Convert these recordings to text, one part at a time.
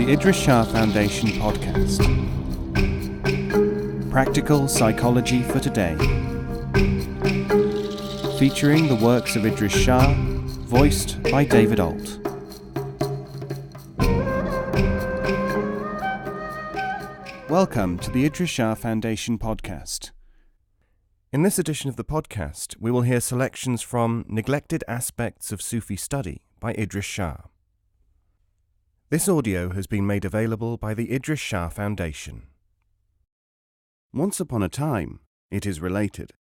the Idries Shah Foundation podcast. Practical Psychology for Today. Featuring the works of Idries Shah, voiced by David Ault. Welcome to the Idries Shah Foundation podcast. In this edition of the podcast, we will hear selections from Neglected Aspects of Sufi Study by Idries Shah. This audio has been made available by the Idries Shah Foundation. Once upon a time, it is related,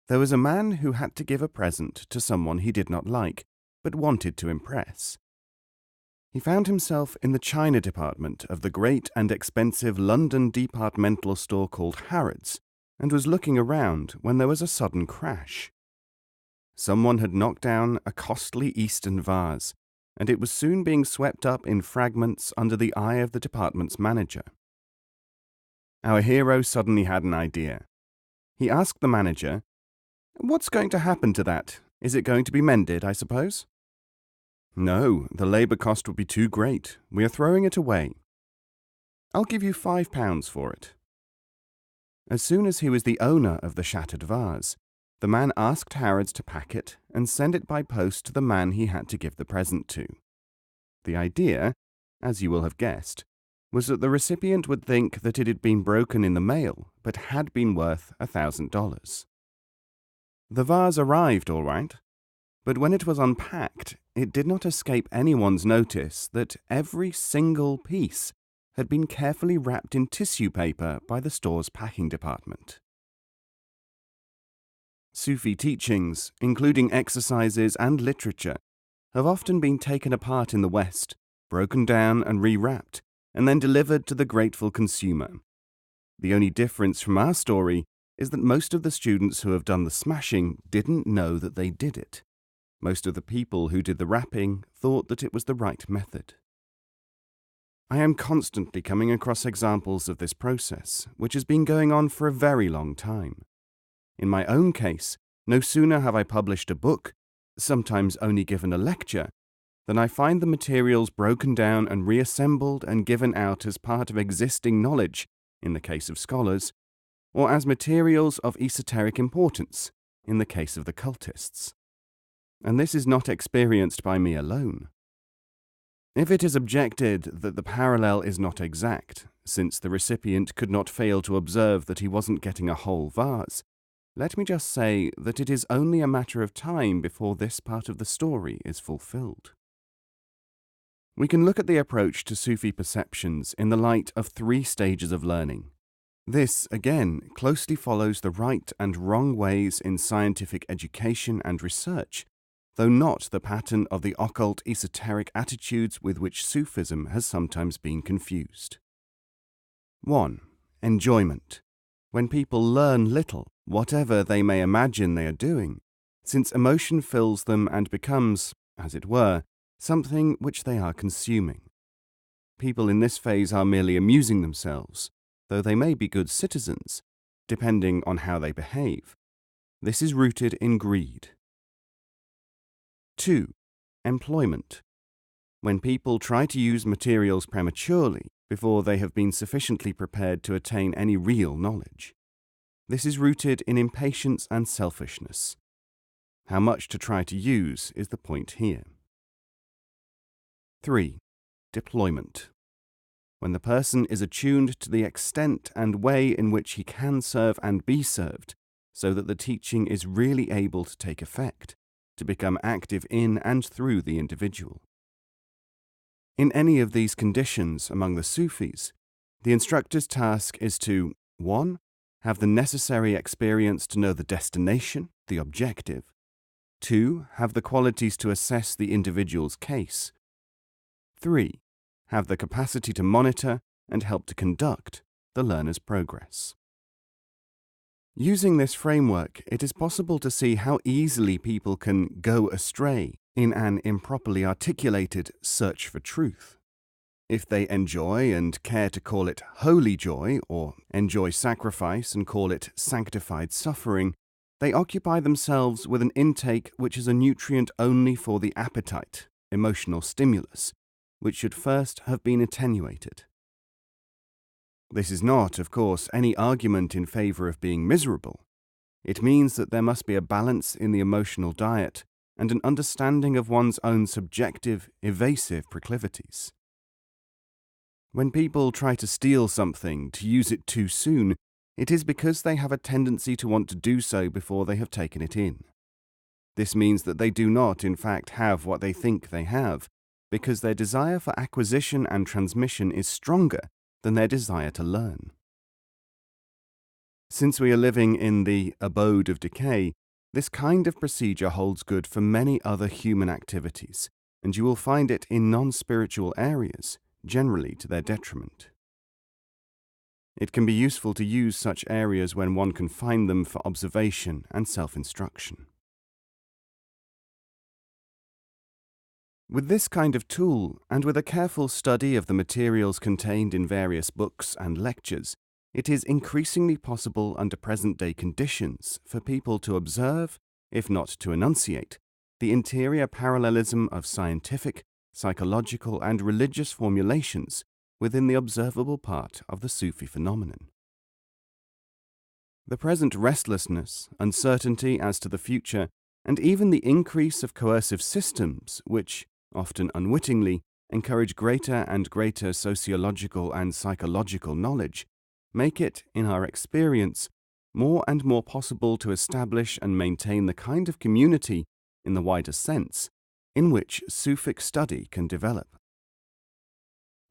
there was a man who had to give a present to someone he did not like, but wanted to impress. He found himself in the China department of the great and expensive London departmental store called Harrods, and was looking around when there was a sudden crash. Someone had knocked down a costly Eastern vase, and it was soon being swept up in fragments under the eye of the department's manager. Our hero suddenly had an idea. He asked the manager, "What's going to happen to that? Is it going to be mended, I suppose?" "No, the labour cost would be too great. We are throwing it away." "I'll give you £5 for it." As soon as he was the owner of the shattered vase, the man asked Harrods to pack it and send it by post to the man he had to give the present to. The idea, as you will have guessed, was that the recipient would think that it had been broken in the mail, but had been worth $1,000. The vase arrived all right, but when it was unpacked, it did not escape anyone's notice that every single piece had been carefully wrapped in tissue paper by the store's packing department. Sufi teachings, including exercises and literature, have often been taken apart in the West, broken down and rewrapped, and then delivered to the grateful consumer. The only difference from our story is that most of the students who have done the smashing didn't know that they did it. Most of the people who did the wrapping thought that it was the right method. I am constantly coming across examples of this process, which has been going on for a very long time. In my own case, no sooner have I published a book, sometimes only given a lecture, than I find the materials broken down and reassembled and given out as part of existing knowledge, in the case of scholars, or as materials of esoteric importance, in the case of the cultists. And this is not experienced by me alone. If it is objected that the parallel is not exact, since the recipient could not fail to observe that he wasn't getting a whole vase, let me just say that it is only a matter of time before this part of the story is fulfilled. We can look at the approach to Sufi perceptions in the light of 3 stages of learning. This, again, closely follows the right and wrong ways in scientific education and research, though not the pattern of the occult esoteric attitudes with which Sufism has sometimes been confused. 1. Enjoyment. When people learn little, whatever they may imagine they are doing, since emotion fills them and becomes, as it were, something which they are consuming. People in this phase are merely amusing themselves, though they may be good citizens, depending on how they behave. This is rooted in greed. 2. Employment. When people try to use materials prematurely before they have been sufficiently prepared to attain any real knowledge. This is rooted in impatience and selfishness. How much to try to use is the point here. 3. Deployment. When the person is attuned to the extent and way in which he can serve and be served, so that the teaching is really able to take effect, to become active in and through the individual. In any of these conditions among the Sufis, the instructor's task is to 1. Have the necessary experience to know the destination, the objective. 2. Have the qualities to assess the individual's case. 3. Have the capacity to monitor and help to conduct the learner's progress. Using this framework, it is possible to see how easily people can go astray in an improperly articulated search for truth. If they enjoy and care to call it holy joy, or enjoy sacrifice and call it sanctified suffering, they occupy themselves with an intake which is a nutrient only for the appetite, emotional stimulus, which should first have been attenuated. This is not, of course, any argument in favor of being miserable. It means that there must be a balance in the emotional diet and an understanding of one's own subjective, evasive proclivities. When people try to steal something, to use it too soon, it is because they have a tendency to want to do so before they have taken it in. This means that they do not, in fact, have what they think they have, because their desire for acquisition and transmission is stronger than their desire to learn. Since we are living in the abode of decay, this kind of procedure holds good for many other human activities, and you will find it in non-spiritual areas, generally to their detriment. It can be useful to use such areas when one can find them for observation and self-instruction. With this kind of tool, and with a careful study of the materials contained in various books and lectures, it is increasingly possible under present-day conditions for people to observe, if not to enunciate, the interior parallelism of scientific, psychological, and religious formulations within the observable part of the Sufi phenomenon. The present restlessness, uncertainty as to the future, and even the increase of coercive systems which, often unwittingly, encourage greater and greater sociological and psychological knowledge, make it, in our experience, more and more possible to establish and maintain the kind of community, in the wider sense, in which Sufic study can develop.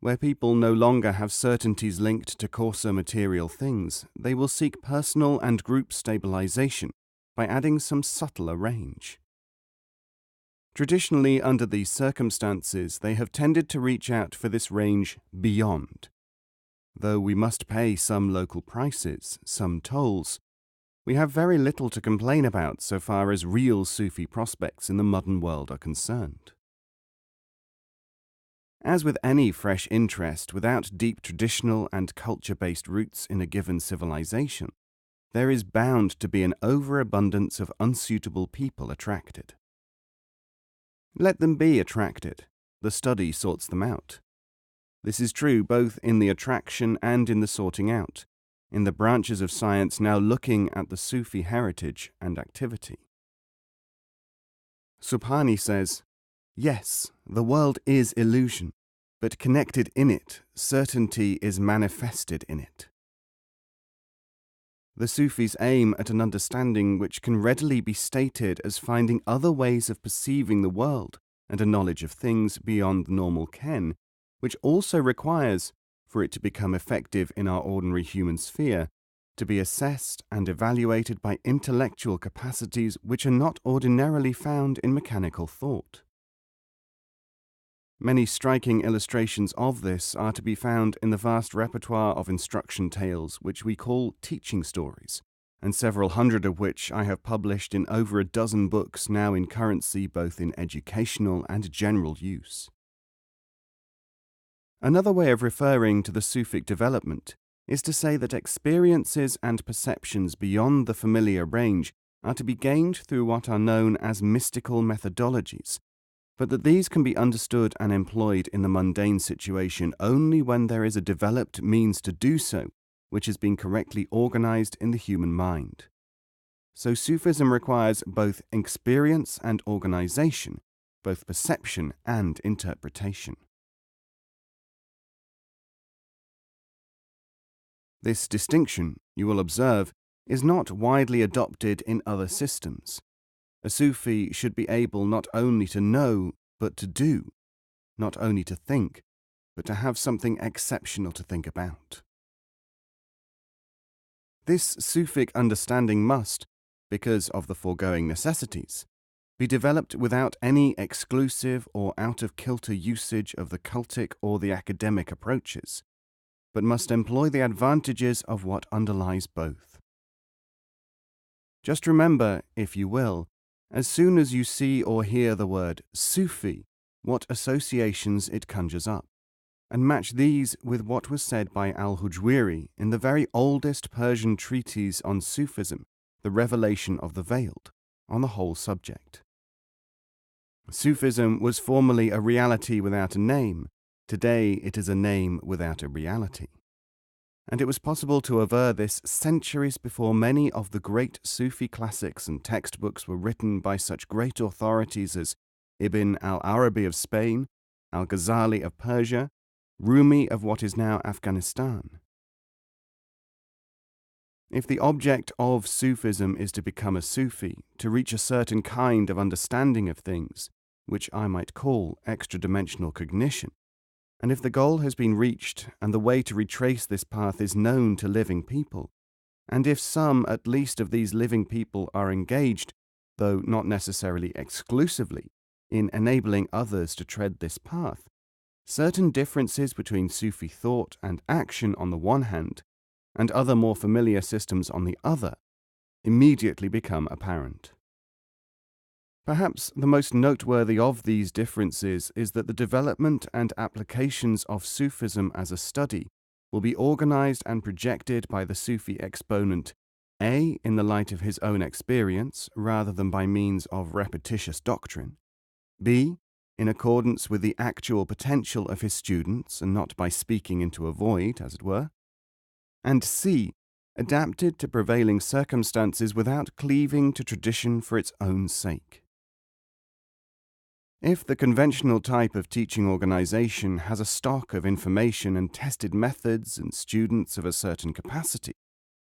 Where people no longer have certainties linked to coarser material things, they will seek personal and group stabilization by adding some subtler range. Traditionally, under these circumstances, they have tended to reach out for this range beyond. Though we must pay some local prices, some tolls, we have very little to complain about so far as real Sufi prospects in the modern world are concerned. As with any fresh interest without deep traditional and culture-based roots in a given civilization, there is bound to be an overabundance of unsuitable people attracted. Let them be attracted. The study sorts them out. This is true both in the attraction and in the sorting out, in the branches of science now looking at the Sufi heritage and activity. Subhani says, "Yes, the world is illusion, but connected in it, certainty is manifested in it." The Sufis aim at an understanding which can readily be stated as finding other ways of perceiving the world and a knowledge of things beyond normal ken, which also requires, for it to become effective in our ordinary human sphere, to be assessed and evaluated by intellectual capacities which are not ordinarily found in mechanical thought. Many striking illustrations of this are to be found in the vast repertoire of instruction tales which we call teaching stories, and several hundred of which I have published in over a dozen books now in currency both in educational and general use. Another way of referring to the Sufic development is to say that experiences and perceptions beyond the familiar range are to be gained through what are known as mystical methodologies, but that these can be understood and employed in the mundane situation only when there is a developed means to do so, which has been correctly organized in the human mind. So Sufism requires both experience and organization, both perception and interpretation. This distinction, you will observe, is not widely adopted in other systems. A Sufi should be able not only to know, but to do, not only to think, but to have something exceptional to think about. This Sufic understanding must, because of the foregoing necessities, be developed without any exclusive or out-of-kilter usage of the cultic or the academic approaches, but must employ the advantages of what underlies both. Just remember, if you will, as soon as you see or hear the word Sufi, what associations it conjures up, and match these with what was said by al-Hujwiri in the very oldest Persian treatise on Sufism, The Revelation of the Veiled, on the whole subject. Sufism was formerly a reality without a name, Today it is a name without a reality. And it was possible to aver this centuries before many of the great Sufi classics and textbooks were written by such great authorities as Ibn al-Arabi of Spain, al-Ghazali of Persia, Rumi of what is now Afghanistan. If the object of Sufism is to become a Sufi, to reach a certain kind of understanding of things, which I might call extra-dimensional cognition, and if the goal has been reached and the way to retrace this path is known to living people, and if some at least of these living people are engaged, though not necessarily exclusively, in enabling others to tread this path, certain differences between Sufi thought and action on the one hand, and other more familiar systems on the other, immediately become apparent. Perhaps the most noteworthy of these differences is that the development and applications of Sufism as a study will be organized and projected by the Sufi exponent A. in the light of his own experience rather than by means of repetitious doctrine, B. in accordance with the actual potential of his students and not by speaking into a void, as it were, and C. adapted to prevailing circumstances without cleaving to tradition for its own sake. If the conventional type of teaching organization has a stock of information and tested methods and students of a certain capacity,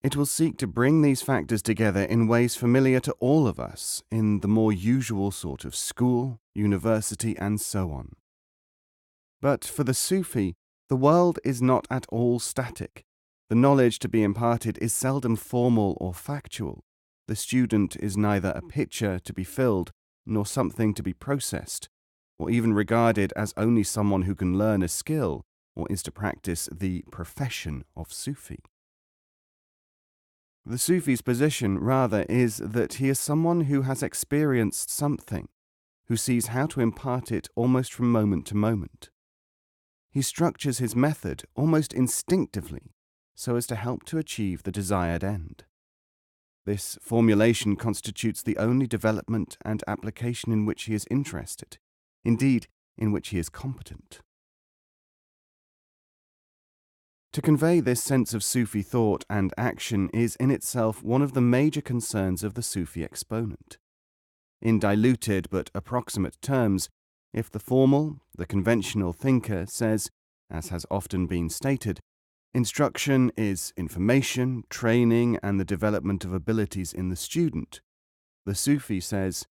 it will seek to bring these factors together in ways familiar to all of us in the more usual sort of school, university, and so on. But for the Sufi, the world is not at all static. The knowledge to be imparted is seldom formal or factual. The student is neither a pitcher to be filled nor something to be processed, or even regarded as only someone who can learn a skill or is to practice the profession of Sufi. The Sufi's position, rather, is that he is someone who has experienced something, who sees how to impart it almost from moment to moment. He structures his method almost instinctively so as to help to achieve the desired end. This formulation constitutes the only development and application in which he is interested, indeed, in which he is competent. To convey this sense of Sufi thought and action is in itself one of the major concerns of the Sufi exponent. In diluted but approximate terms, if the formal, the conventional thinker says, as has often been stated, instruction is information, training, and the development of abilities in the student, the Sufi says,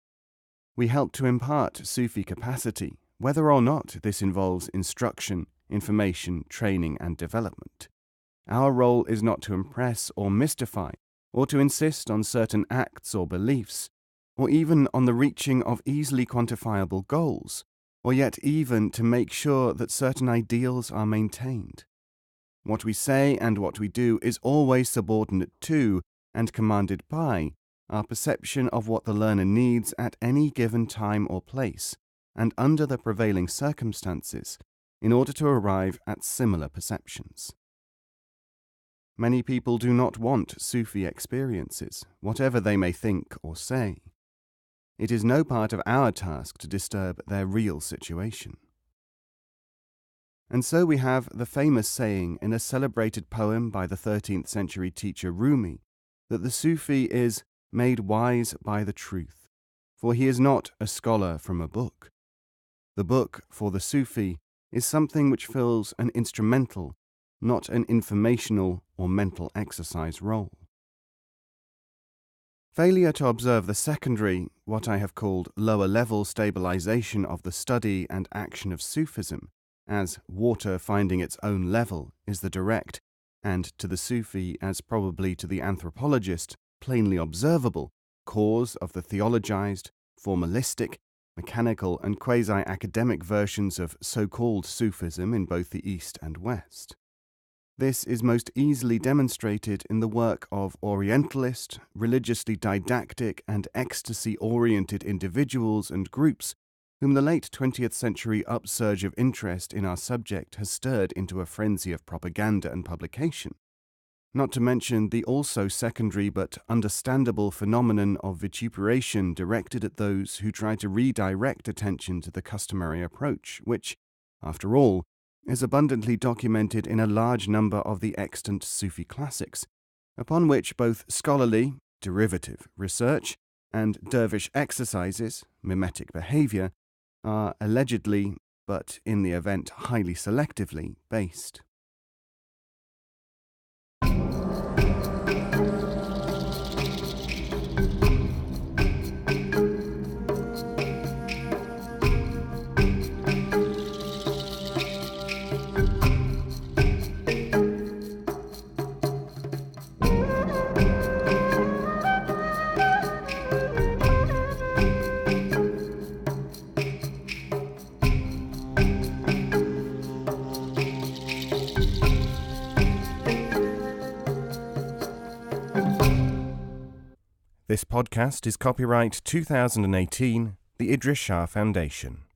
we help to impart Sufi capacity, whether or not this involves instruction, information, training, and development. Our role is not to impress or mystify, or to insist on certain acts or beliefs, or even on the reaching of easily quantifiable goals, or yet even to make sure that certain ideals are maintained. What we say and what we do is always subordinate to and commanded by our perception of what the learner needs at any given time or place, and under the prevailing circumstances, in order to arrive at similar perceptions. Many people do not want Sufi experiences, whatever they may think or say. It is no part of our task to disturb their real situation. And so we have the famous saying in a celebrated poem by the 13th century teacher Rumi, that the Sufi is made wise by the truth, for he is not a scholar from a book. The book, for the Sufi, is something which fills an instrumental, not an informational or mental exercise role. Failure to observe the secondary, what I have called lower-level stabilization of the study and action of Sufism, as water finding its own level, is the direct, and to the Sufi, as probably to the anthropologist, plainly observable, cause of the theologized, formalistic, mechanical and quasi-academic versions of so-called Sufism in both the East and West. This is most easily demonstrated in the work of Orientalist, religiously didactic and ecstasy-oriented individuals and groups whom the late 20th century upsurge of interest in our subject has stirred into a frenzy of propaganda and publication, not to mention the also secondary but understandable phenomenon of vituperation directed at those who try to redirect attention to the customary approach, which, after all, is abundantly documented in a large number of the extant Sufi classics, upon which both scholarly, derivative research and dervish exercises, mimetic behavior, are allegedly, but in the event highly selectively, based. This podcast is copyright 2018, the Idries Shah Foundation.